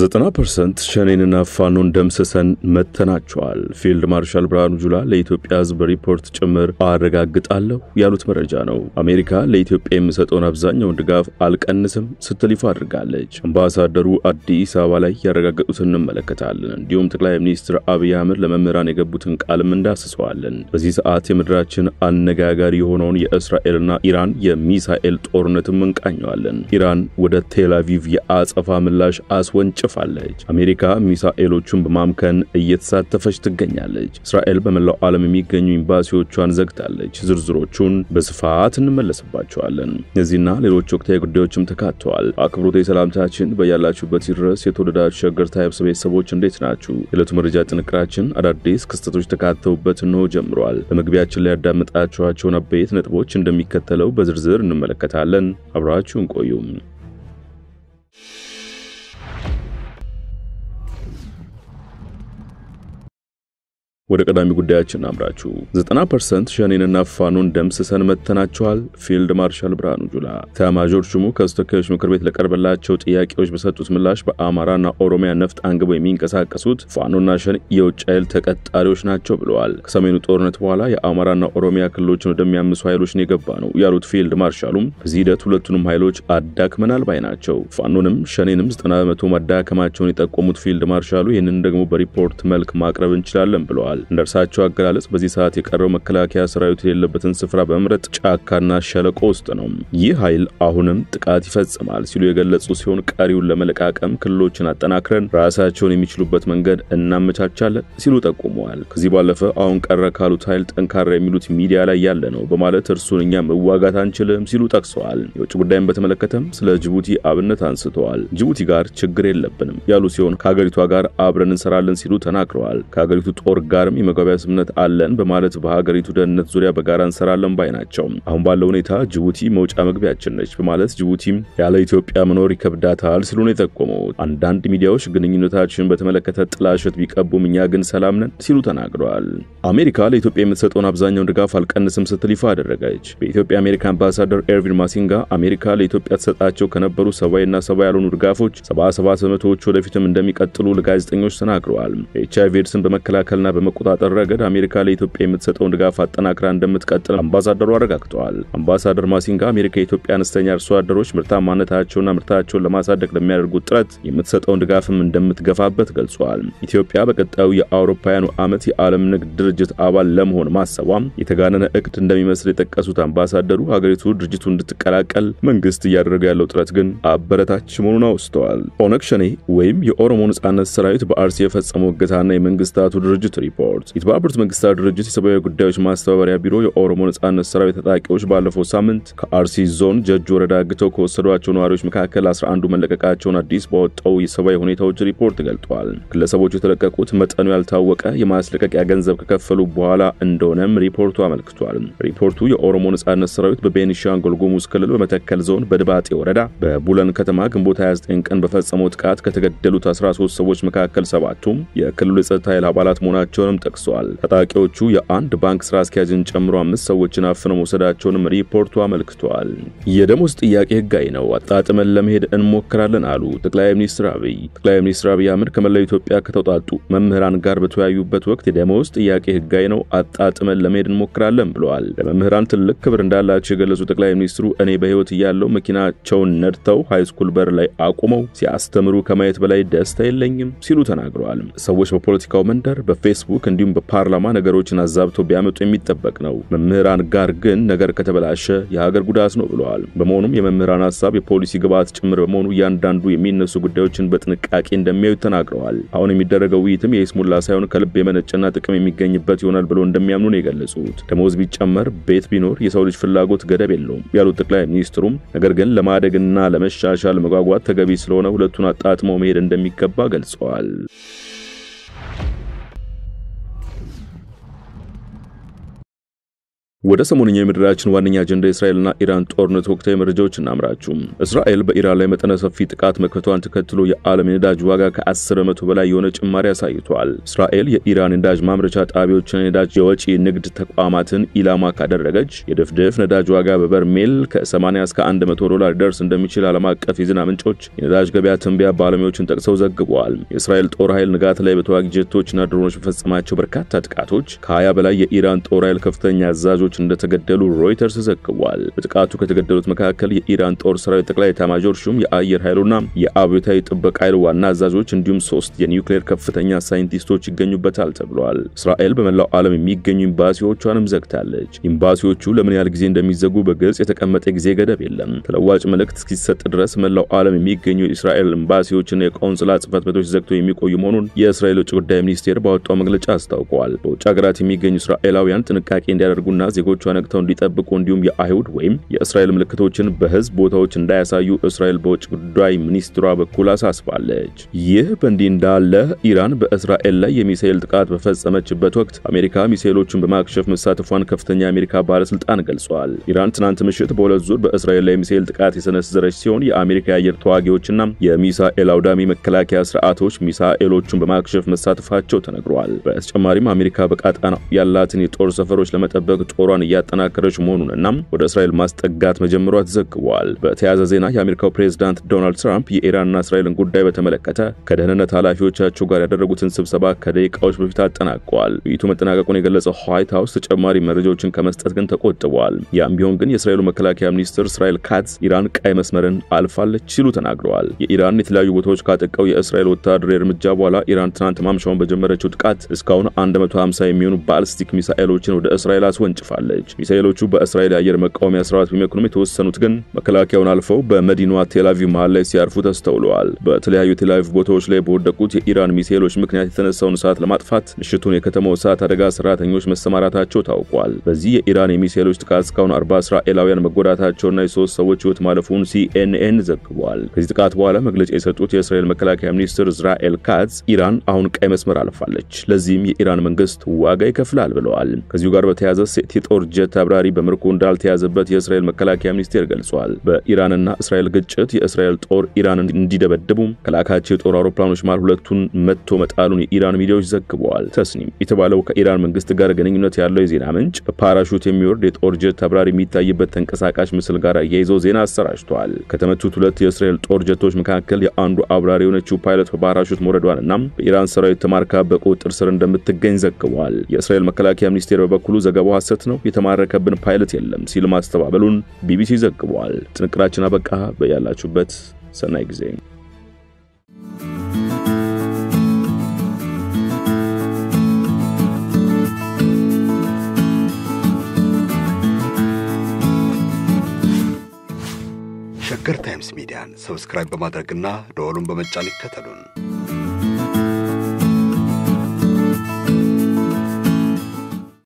90% ሸኔንና ፋኖን ደምስሰን መተናቸዋል። ፊልድ ማርሻል ብርሃኑ ጁላ ለኢትዮጵያ ሕዝብ ሪፖርት ጭምር አረጋግጣለሁ ያሉት መረጃ ነው። አሜሪካ ለኢትዮጵያ የሚሰጠውን አብዛኛውን ድጋፍ አልቀንስም ስትል ይፋ አድርጋለች። አምባሳደሩ አዲስ አበባ ላይ ያረጋገጡትን እንመለከታለን። እንዲሁም ጠቅላይ ሚኒስትር አብይ አህመድ ለመምህራን የገቡትን ቃልም እንዳስሰዋለን። በዚህ ሰዓት የምድራችን አነጋጋሪ የሆነውን የእስራኤልና ኢራን የሚሳኤል ጦርነትም እንቃኘዋለን። ኢራን ወደ ቴል አቪቭ የአጸፋ ምላሽ አስወንጭፋለች። አሜሪካ ሚሳኤሎቹን በማምከን እየተሳተፈች ትገኛለች። እስራኤል በመላው ዓለም የሚገኙ ኤምባሲዎቿን ዘግታለች። ዝርዝሮቹን በስፋት እንመለስባቸዋለን። እነዚህና ሌሎች ወቅታዊ ጉዳዮችም ተካተዋል። አክብሮታዊ ሰላምታችን በያላችሁበት ይድረስ። የተወደዳችሁ ሸገር ታይፕስ ቤተሰቦች እንዴት ናችሁ? የዕለቱ መረጃ ጥንቅራችን አዳዲስ ክስተቶች ተካተውበት ነው ጀምሯል። በመግቢያችን ላይ ያዳመጣችኋቸውን አበይት ነጥቦች እንደሚከተለው በዝርዝር እንመለከታለን። አብራችሁን ቆዩ። ወደ ቀዳሚ ጉዳያችን አምራችሁ 90% ሸኔንና ፋኖን ደምስሰን መተናቸዋል። ፊልድ ማርሻል ብርሃኑ ጁላ ተማጆር ሹሙ ከስተካዮች ምክር ቤት ለቀርበላቸው ጥያቄዎች በሰጡት ምላሽ በአማራና ኦሮሚያ ነፍጥ አንግበው የሚንቀሳቀሱት ፋኖና ሸኔ የውጭ ኃይል ተቀጣሪዎች ናቸው ብለዋል። ከሰሜኑ ጦርነት በኋላ የአማራና ኦሮሚያ ክልሎችን ወደሚያምሱ ኃይሎች ነው የገባ ነው ያሉት ፊልድ ማርሻሉም በዚህ ሂደት ሁለቱንም ኃይሎች አዳክመናል ባይ ናቸው። ፋኖንም ሸኔንም 90% ማዳከማቸውን የጠቆሙት ፊልድ ማርሻሉ ይህንን ደግሞ በሪፖርት መልክ ማቅረብ እንችላለን ብለዋል። እንደርሳቸው አገላለጽ በዚህ ሰዓት የቀረው መከላከያ ሰራዊት የሌለበትን ስፍራ በመምረጥ ጫካና ሸለቆ ውስጥ ነው። ይህ ኃይል አሁንም ጥቃት ይፈጽማል ሲሉ የገለጹ ሲሆን ቀሪውን ለመለቃቀም ክልሎችን አጠናክረን ራሳቸውን የሚችሉበት መንገድ እናመቻቻለን ሲሉ ጠቁመዋል። ከዚህ ባለፈ አሁን ቀረ ካሉት ኃይል ጠንካራ የሚሉት ሚዲያ ላይ ያለ ነው በማለት እርሱን እኛ መዋጋት አንችልም ሲሉ ጠቅሰዋል። የውጭ ጉዳይን በተመለከተም ስለ ጅቡቲ አብነት አንስተዋል። ጅቡቲ ጋር ችግር የለብንም ያሉ ሲሆን ከሀገሪቷ ጋር አብረን እንሰራለን ሲሉ ተናግረዋል። ከሀገሪቱ ጦር ጋር የመግባቢያ ስምምነት አለን በማለት በሀገሪቱ ደህንነት ዙሪያ በጋራ እንሰራለን ባይ ናቸው። አሁን ባለው ሁኔታ ጅቡቲ መውጫ መግቢያችን ነች በማለት ጅቡቲም ያለ ኢትዮጵያ መኖር ይከብዳታል ሲሉ ነው የጠቆሙት። አንዳንድ ሚዲያዎች ግንኙነታችን በተመለከተ ጥላሸት ቢቀቡም እኛ ግን ሰላም ነን ሲሉ ተናግረዋል። አሜሪካ ለኢትዮጵያ የምትሰጠውን አብዛኛውን ድጋፍ አልቀንስም ስትል ይፋ አደረገች። በኢትዮጵያ አሜሪካ አምባሳደር ኤርቪን ማሲንጋ አሜሪካ ለኢትዮጵያ ተሰጣቸው ከነበሩ ሰብአዊና ሰብአዊ ያልሆኑ ድጋፎች 77% ወደፊትም እንደሚቀጥሉ ለጋዜጠኞች ተናግረዋል። ኤችአይቪ ኤድስን በመከላከልና በመቆጣጠር ረገድ አሜሪካ ለኢትዮጵያ የምትሰጠውን ድጋፍ አጠናክራ እንደምትቀጥል አምባሳደሩ አረጋግጠዋል። አምባሳደር ማሲንጋ አሜሪካ የኢትዮጵያ አነስተኛ አርሶ አደሮች ምርታማነታቸውና ምርታቸውን ለማሳደግ ለሚያደርጉት ጥረት የምትሰጠውን ድጋፍም እንደምትገፋበት ገልጸዋል። ኢትዮጵያ በቀጣዩ የአውሮፓውያኑ ዓመት የዓለም ንግድ ድርጅት አባል ለመሆን ማሰቧም የተጋነነ እቅድ እንደሚመስል የጠቀሱት አምባሳደሩ ሀገሪቱ ድርጅቱ እንድትቀላቀል መንግስት እያደረገ ያለው ጥረት ግን አበረታች መሆኑን አውስተዋል። ኦነግ ሸኔ ወይም የኦሮሞ ነጻነት ሰራዊት በአርሲ የፈጸመው እገታና የመንግስታቱ ድርጅት ሪፖርት የተባበሩት መንግስታት ድርጅት የሰብአዊ ጉዳዮች ማስተባበሪያ ቢሮ የኦሮሞ ነጻነት ሰራዊት ታጣቂዎች ባለፈው ሳምንት ከአርሲ ዞን ጀጁ ወረዳ አግተው ከወሰዷቸው ነዋሪዎች መካከል 11 መለቀቃቸውን አዲስ ባወጣው የሰብአዊ ሁኔታዎች ሪፖርት ገልጧል። ግለሰቦቹ የተለቀቁት መጠኑ ያልታወቀ የማስለቀቂያ ገንዘብ ከከፈሉ በኋላ እንደሆነም ሪፖርቱ አመልክቷል። ሪፖርቱ የኦሮሞ ነጻነት ሰራዊት በቤኒሻንጉል ጉሙዝ ክልል በመተከል ዞን በድባጤ ወረዳ በቡለን ከተማ ግንቦት 29 ቀን በፈጸመው ጥቃት ከተገደሉት 13 ሰዎች መካከል 7ቱም የክልሉ የጸጥታ ኃይል አባላት መሆናቸውንም ጠቅሷል። ታጣቂዎቹ የአንድ ባንክ ስራ አስኪያጅን ጨምሮ 5 ሰዎችን አፍነው መውሰዳቸውንም ሪፖርቱ አመልክቷል። የደሞዝ ጥያቄ ህጋዊ ነው፣ አጣጥመን ለመሄድ እንሞክራለን አሉ ጠቅላይ ሚኒስትር አብይ። ጠቅላይ ሚኒስትር አብይ አህመድ ከመላው ኢትዮጵያ ከተውጣጡ መምህራን ጋር በተወያዩበት ወቅት የደሞዝ ጥያቄ ህጋዊ ነው፣ አጣጥመን ለመሄድ እንሞክራለን ብለዋል። ለመምህራን ትልቅ ክብር እንዳላቸው የገለጹ ጠቅላይ ሚኒስትሩ እኔ በህይወት እያለሁ መኪናቸውን ነድተው ሃይስኩል በር ላይ አቁመው ሲያስተምሩ ከማየት በላይ ደስታ የለኝም ሲሉ ተናግረዋል። ሰዎች በፖለቲካው መንደር በፌስቡክ እንዲሁም በፓርላማ ነገሮችን አዛብተው ቢያመጡ የሚጠበቅ ነው። መምህራን ጋር ግን ነገር ከተበላሸ የሀገር ጉዳት ነው ብለዋል። በመሆኑም የመምህራን ሐሳብ የፖሊሲ ግብዓት ጭምር በመሆኑ እያንዳንዱ የሚነሱ ጉዳዮችን በጥንቃቄ እንደሚያዩ ተናግረዋል። አሁን የሚደረገው ውይይትም የይስሙላ ሳይሆን ከልብ የመነጨና ጥቅም የሚገኝበት ይሆናል ብለው እንደሚያምኑ ነው የገለጹት። ደሞዝ ቢጨመር ቤት ቢኖር የሰው ልጅ ፍላጎት ገደብ የለውም ያሉት ጠቅላይ ሚኒስትሩም ነገር ግን ለማደግና ለመሻሻል መጓጓት ተገቢ ስለሆነ ሁለቱን አጣጥመው መሄድ እንደሚገባ ገልጸዋል። ወደ ሰሞንኛ የምድራችን ዋነኛ አጀንዳ እስራኤልና ኢራን ጦርነት ወቅታዊ መረጃዎች እናምራችሁ። እስራኤል በኢራን ላይ መጠነ ሰፊ ጥቃት መክፈቷን ተከትሎ የዓለም የነዳጅ ዋጋ ከ10% በላይ የሆነ ጭማሪ አሳይቷል። እስራኤል የኢራን ነዳጅ ማምረቻ ጣቢያዎችና የነዳጅ የወጪ ንግድ ተቋማትን ኢላማ ካደረገች የድፍድፍ ነዳጅ ዋጋ በበርሜል ከ80 እስከ $100 ሊደርስ እንደሚችል ዓለም አቀፍ የዜና ምንጮች የነዳጅ ገበያ ትንበያ ባለሙያዎችን ጠቅሰው ዘግበዋል። የእስራኤል ጦር ኃይል ንጋት ላይ በተዋጊ ጀቶችና ድሮኖች በፈጸማቸው በርካታ ጥቃቶች ከ20 በላይ የኢራን ጦር ኃይል ከፍተኛ አዛዦች እንደተገደሉ ሮይተርስ ዘግቧል። በጥቃቱ ከተገደሉት መካከል የኢራን ጦር ሰራዊት ጠቅላይ ኤታማዦር ሹም፣ የአየር ኃይሉና የአብዮታዊ ጥበቃ ኃይል ዋና አዛዦች እንዲሁም 3 የኒውክሌር ከፍተኛ ሳይንቲስቶች ይገኙበታል ተብሏል። እስራኤል በመላው ዓለም የሚገኙ ኤምባሲዎቿንም ዘግታለች። ኤምባሲዎቹ ለምን ያህል ጊዜ እንደሚዘጉ በግልጽ የተቀመጠ ጊዜ ገደብ የለም። ተለዋጭ መልእክት እስኪሰጥ ድረስ መላው ዓለም የሚገኙ የእስራኤል ኤምባሲዎችና የቆንስላ ጽሕፈት ቤቶች ዘግተው የሚቆዩ መሆኑን የእስራኤል ውጭ ጉዳይ ሚኒስቴር ባወጣው መግለጫ አስታውቋል። በውጭ ሀገራት የሚገኙ እስራኤላውያን ጥንቃቄ እንዲያደርጉና ዜጎቿ ነቅተው እንዲጠብቁ እንዲሁም የአይሁድ ወይም የእስራኤል ምልክቶችን በህዝብ ቦታዎች እንዳያሳዩ እስራኤል በውጭ ጉዳይ ሚኒስትሯ በኩል አሳስባለች። ይህ በእንዲህ እንዳለ ኢራን በእስራኤል ላይ የሚሳኤል ጥቃት በፈጸመችበት ወቅት አሜሪካ ሚሳኤሎችን በማክሸፍ መሳተፏን ከፍተኛ የአሜሪካ ባለስልጣን ገልጿል። ኢራን ትናንት ምሽት በሁለት ዙር በእስራኤል ላይ የሚሳኤል ጥቃት የሰነዘረች ሲሆን የአሜሪካ የአየር ተዋጊዎችና የሚሳኤል አውዳሚ መከላከያ ስርዓቶች ሚሳኤሎቹን በማክሸፍ መሳተፋቸው ተነግሯል። በተጨማሪም አሜሪካ በቀጣናው ያላትን የጦር ሰፈሮች ለመጠበቅ ጦሯን እያጠናከረች መሆኑንና ወደ እስራኤል ማስጠጋት መጀመሯ ተዘግቧል። በተያያዘ ዜና የአሜሪካው ፕሬዝዳንት ዶናልድ ትራምፕ የኢራንና እስራኤልን ጉዳይ በተመለከተ ከደህንነት ኃላፊዎቻቸው ጋር ያደረጉትን ስብሰባ ከደቂቃዎች በፊት አጠናቀዋል። ውይይቱ መጠናቀቁን የገለጸው ዋይት ሃውስ ተጨማሪ መረጃዎችን ከመስጠት ግን ተቆጥቧል። ያም ቢሆን ግን የእስራኤሉ መከላከያ ሚኒስትር እስራኤል ካትዝ ኢራን ቀይ መስመርን አልፋለች ሲሉ ተናግረዋል። የኢራን የተለያዩ ቦታዎች ካጠቃው የእስራኤል ወታደራዊ እርምጃ በኋላ ኢራን ትናንት ማምሻውን በጀመረችው ጥቃት እስካሁን 150 የሚሆኑ ባሊስቲክ ሚሳኤሎችን ወደ እስራኤል አስወንጭፋለች። ሚሳኤሎቹ በእስራኤል የአየር መቃወሚያ ስርዓት ቢመክኑም የተወሰኑት ግን መከላከያውን አልፈው በመዲናዋ ቴልአቪቭ መሃል ላይ ሲያርፉ ተስተውለዋል። በተለያዩ ቴልአቪቭ ቦታዎች ላይ በወደቁት የኢራን ሚሳኤሎች ምክንያት የተነሳውን እሳት ለማጥፋት ምሽቱን የከተማው እሳት አደጋ ሰራተኞች መሰማራታቸው ታውቋል። በዚህ የኢራን የሚሳኤሎች ጥቃት እስካሁን 40 እስራኤላውያን መጎዳታቸውና የ3 ሰዎች ሕይወት ማለፉን ሲኤንኤን ዘግቧል። ከዚህ ጥቃት በኋላ መግለጫ የሰጡት የእስራኤል መከላከያ ሚኒስትር እስራኤል ካትዝ ኢራን አሁን ቀይ መስመር አልፋለች፣ ለዚህም የኢራን መንግስት ዋጋ ይከፍላል ብለዋል። ከዚሁ ጋር በተያያዘ ሴት የጦር ጀት አብራሪ በምርኮ እንዳልተያዘበት የእስራኤል መከላከያ ሚኒስቴር ገልጿል። በኢራንና እስራኤል ግጭት የእስራኤል ጦር ኢራንን እንዲደበድቡ ከላካቸው የጦር አውሮፕላኖች መሃል ሁለቱን መትቶ መጣሉን የኢራን ሚዲያዎች ዘግበዋል። ተስኒም የተባለው ከኢራን መንግስት ጋር ግንኙነት ያለው የዜና ምንጭ በፓራሹት የሚወርድ የጦር ጀት አብራሪ የሚታይበት ተንቀሳቃሽ ምስል ጋር አያይዘው ዜና አሰራጭቷል። ከተመቱት 2 የእስራኤል ጦር ጀቶች መካከል የአንዱ አብራሪ የሆነችው ፓይለት በፓራሹት መውረዷንና በኢራን ሰራዊት ተማርካ በቁጥጥር ስር እንደምትገኝ ዘግቧል። የእስራኤል መከላከያ ሚኒስቴር በበኩሉ ዘገባው ሐሰት ነው፣ የተማረከብን ፓይለት የለም ሲል ማስተባበሉን ቢቢሲ ዘግቧል። ጥንቅራችን አበቃ። በያላችሁበት ሰናይ ጊዜ። ሸገር ታይምስ ሚዲያን ሰብስክራይብ በማድረግና ደወሉን በመጫን ይከተሉን።